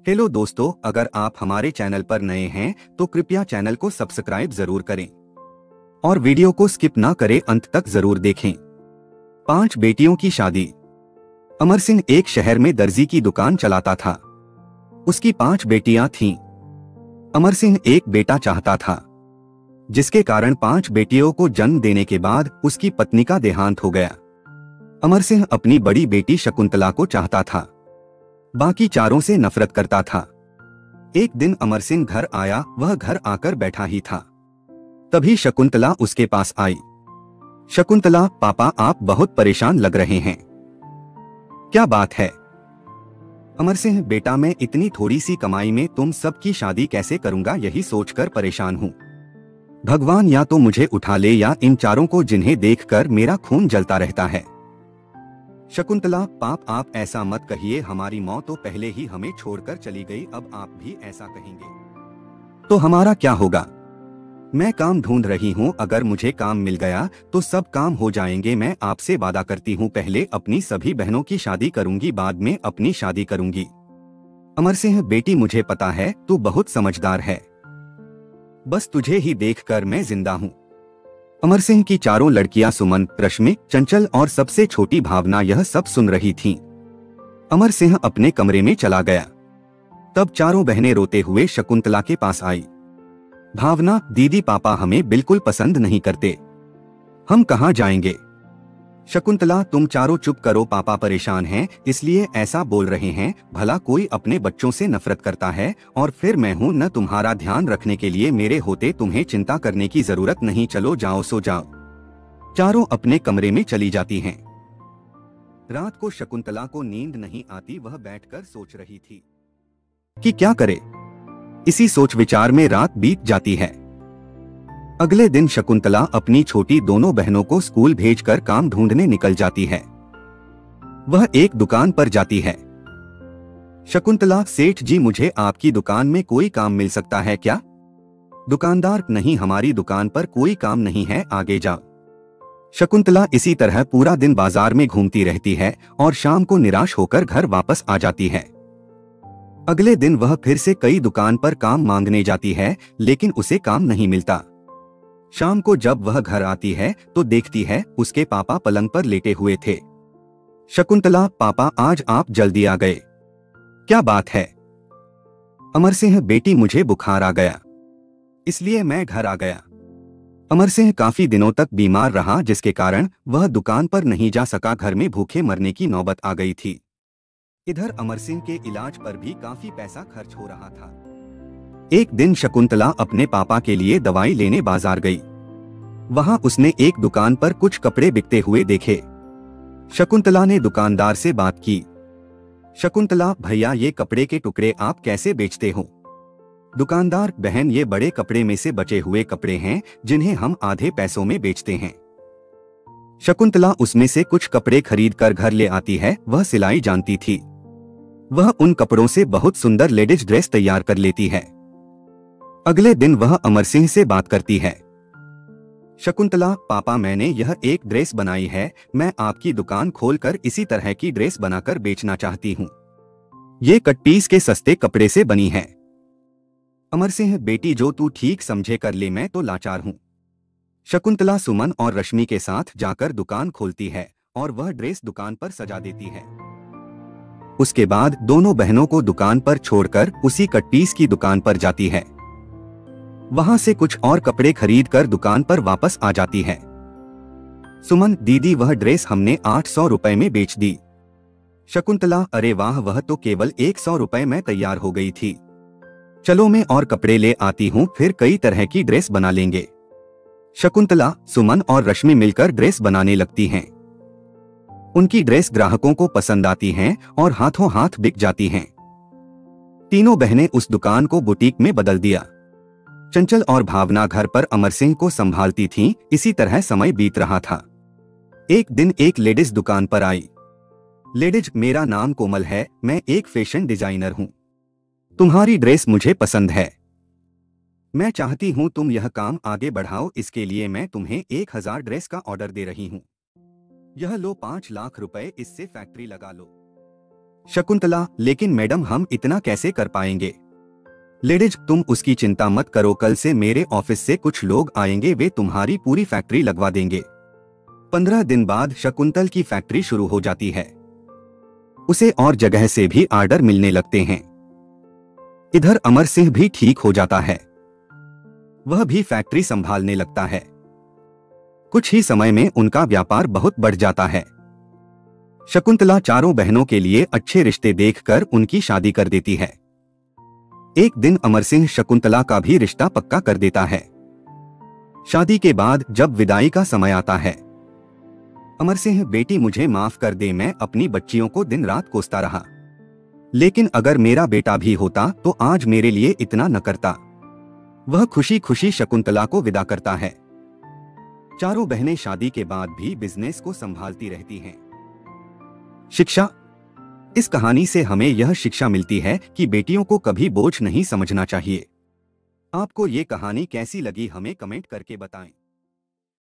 Hello दोस्तों, अगर आप हमारे चैनल पर नए हैं तो कृपया चैनल को सब्सक्राइब जरूर करें और वीडियो को स्किप ना करें, अंत तक जरूर देखें। 5 बेटियों की शादी। अमर सिंह एक शहर में दर्जी की दुकान चलाता था। उसकी 5 बेटियां थीं। अमर सिंह एक बेटा चाहता था, जिसके कारण 5 बेटियों को जन्म देने के बाद उसकी पत्नी का देहांत हो गया। अमर सिंह अपनी बड़ी बेटी शकुंतला को चाहता था, बाकी चारों से नफरत करता था। एक दिन अमर सिंह घर आया, वह घर आकर बैठा ही था, तभी शकुंतला उसके पास आई। शकुंतला, पापा आप बहुत परेशान लग रहे हैं, क्या बात है? अमर सिंह, बेटा मैं इतनी थोड़ी सी कमाई में तुम सबकी शादी कैसे करूंगा, यही सोचकर परेशान हूँ। भगवान या तो मुझे उठा ले या इन चारों को, जिन्हें देखकर मेरा खून जलता रहता है। शकुंतला, पाप आप ऐसा मत कहिए, हमारी मौत तो पहले ही हमें छोड़कर चली गई, अब आप भी ऐसा कहेंगे तो हमारा क्या होगा? मैं काम ढूंढ रही हूँ, अगर मुझे काम मिल गया तो सब काम हो जाएंगे। मैं आपसे वादा करती हूँ, पहले अपनी सभी बहनों की शादी करूंगी, बाद में अपनी शादी करूंगी। अमर सिंह, बेटी मुझे पता है तू बहुत समझदार है, बस तुझे ही देखकर मैं जिंदा हूँ। अमर सिंह की चारों लड़कियां सुमन, रश्मि, चंचल और सबसे छोटी भावना यह सब सुन रही थीं। अमर सिंह अपने कमरे में चला गया। तब चारों बहनें रोते हुए शकुंतला के पास आई। भावना, दीदी पापा हमें बिल्कुल पसंद नहीं करते, हम कहाँ जाएंगे? शकुंतला, तुम चारों चुप करो, पापा परेशान हैं इसलिए ऐसा बोल रहे हैं। भला कोई अपने बच्चों से नफरत करता है, और फिर मैं हूं न तुम्हारा ध्यान रखने के लिए, मेरे होते तुम्हें चिंता करने की जरूरत नहीं, चलो जाओ सो जाओ। चारों अपने कमरे में चली जाती हैं। रात को शकुंतला को नींद नहीं आती, वह बैठकर सोच रही थी कि क्या करे। इसी सोच विचार में रात बीत जाती है। अगले दिन शकुंतला अपनी छोटी दोनों बहनों को स्कूल भेजकर काम ढूंढने निकल जाती है। वह एक दुकान पर जाती है। शकुंतला, सेठ जी मुझे आपकी दुकान में कोई काम मिल सकता है क्या? दुकानदार, नहीं हमारी दुकान पर कोई काम नहीं है, आगे जाओ। शकुंतला इसी तरह पूरा दिन बाजार में घूमती रहती है और शाम को निराश होकर घर वापस आ जाती है। अगले दिन वह फिर से कई दुकान पर काम मांगने जाती है, लेकिन उसे काम नहीं मिलता। शाम को जब वह घर आती है तो देखती है उसके पापा पलंग पर लेटे हुए थे। शकुंतला, पापा आज आप जल्दी आ गए, क्या बात है? अमर सिंह, बेटी मुझे बुखार आ गया, इसलिए मैं घर आ गया। अमर सिंह काफी दिनों तक बीमार रहा, जिसके कारण वह दुकान पर नहीं जा सका, घर में भूखे मरने की नौबत आ गई थी। इधर अमर सिंह के इलाज पर भी काफी पैसा खर्च हो रहा था। एक दिन शकुंतला अपने पापा के लिए दवाई लेने बाजार गई। वहां उसने एक दुकान पर कुछ कपड़े बिकते हुए देखे। शकुंतला ने दुकानदार से बात की। शकुंतला, भैया ये कपड़े के टुकड़े आप कैसे बेचते हो? दुकानदार, बहन ये बड़े कपड़े में से बचे हुए कपड़े हैं, जिन्हें हम आधे पैसों में बेचते हैं। शकुंतला उसमें से कुछ कपड़े खरीद कर घर ले आती है। वह सिलाई जानती थी, वह उन कपड़ों से बहुत सुंदर लेडीज ड्रेस तैयार कर लेती है। अगले दिन वह अमर सिंह से बात करती है। शकुंतला, पापा मैंने यह एक ड्रेस बनाई है, मैं आपकी दुकान खोलकर इसी तरह की ड्रेस बनाकर बेचना चाहती हूँ। ये कट पीस के सस्ते कपड़े से बनी है। अमर सिंह, बेटी जो तू ठीक समझे कर ले, मैं तो लाचार हूँ। शकुंतला सुमन और रश्मि के साथ जाकर दुकान खोलती है और वह ड्रेस दुकान पर सजा देती है। उसके बाद दोनों बहनों को दुकान पर छोड़कर उसी कट पीस की दुकान पर जाती है। वहां से कुछ और कपड़े खरीदकर दुकान पर वापस आ जाती है। सुमन, दीदी वह ड्रेस हमने 800 रुपए में बेच दी। शकुंतला, अरे वाह, वह तो केवल 100 रुपए में तैयार हो गई थी। चलो मैं और कपड़े ले आती हूँ, फिर कई तरह की ड्रेस बना लेंगे। शकुंतला, सुमन और रश्मि मिलकर ड्रेस बनाने लगती हैं। उनकी ड्रेस ग्राहकों को पसंद आती हैं और हाथों हाथ बिक जाती हैं। तीनों बहनें उस दुकान को बुटीक में बदल दिया। चंचल और भावना घर पर अमर सिंह को संभालती थीं। इसी तरह समय बीत रहा था। एक दिन एक लेडीज दुकान पर आई। लेडीज, मेरा नाम कोमल है, मैं एक फैशन डिजाइनर हूँ। तुम्हारी ड्रेस मुझे पसंद है, मैं चाहती हूँ तुम यह काम आगे बढ़ाओ, इसके लिए मैं तुम्हें 1000 ड्रेस का ऑर्डर दे रही हूँ। यह लो 5 लाख रुपए, इससे फैक्ट्री लगा लो। शकुंतला, लेकिन मैडम हम इतना कैसे कर पाएंगे? लेडीज, तुम उसकी चिंता मत करो, कल से मेरे ऑफिस से कुछ लोग आएंगे, वे तुम्हारी पूरी फैक्ट्री लगवा देंगे। 15 दिन बाद शकुंतल की फैक्ट्री शुरू हो जाती है। उसे और जगह से भी ऑर्डर मिलने लगते हैं। इधर अमर सिंह भी ठीक हो जाता है, वह भी फैक्ट्री संभालने लगता है। कुछ ही समय में उनका व्यापार बहुत बढ़ जाता है। शकुंतला चारों बहनों के लिए अच्छे रिश्ते देखकर उनकी शादी कर देती है। एक दिन अमर सिंह शकुंतला का भी रिश्ता पक्का कर देता है। शादी के बाद जब विदाई का समय आता है, अमर सिंह, बेटी मुझे माफ कर दे, मैं अपनी बच्चियों को दिन रात कोसता रहा, लेकिन अगर मेरा बेटा भी होता तो आज मेरे लिए इतना न करता। वह खुशी खुशी शकुंतला को विदा करता है। चारों बहनें शादी के बाद भी बिजनेस को संभालती रहती हैं। शिक्षा। इस कहानी से हमें यह शिक्षा मिलती है कि बेटियों को कभी बोझ नहीं समझना चाहिए। आपको ये कहानी कैसी लगी हमें कमेंट करके बताएं।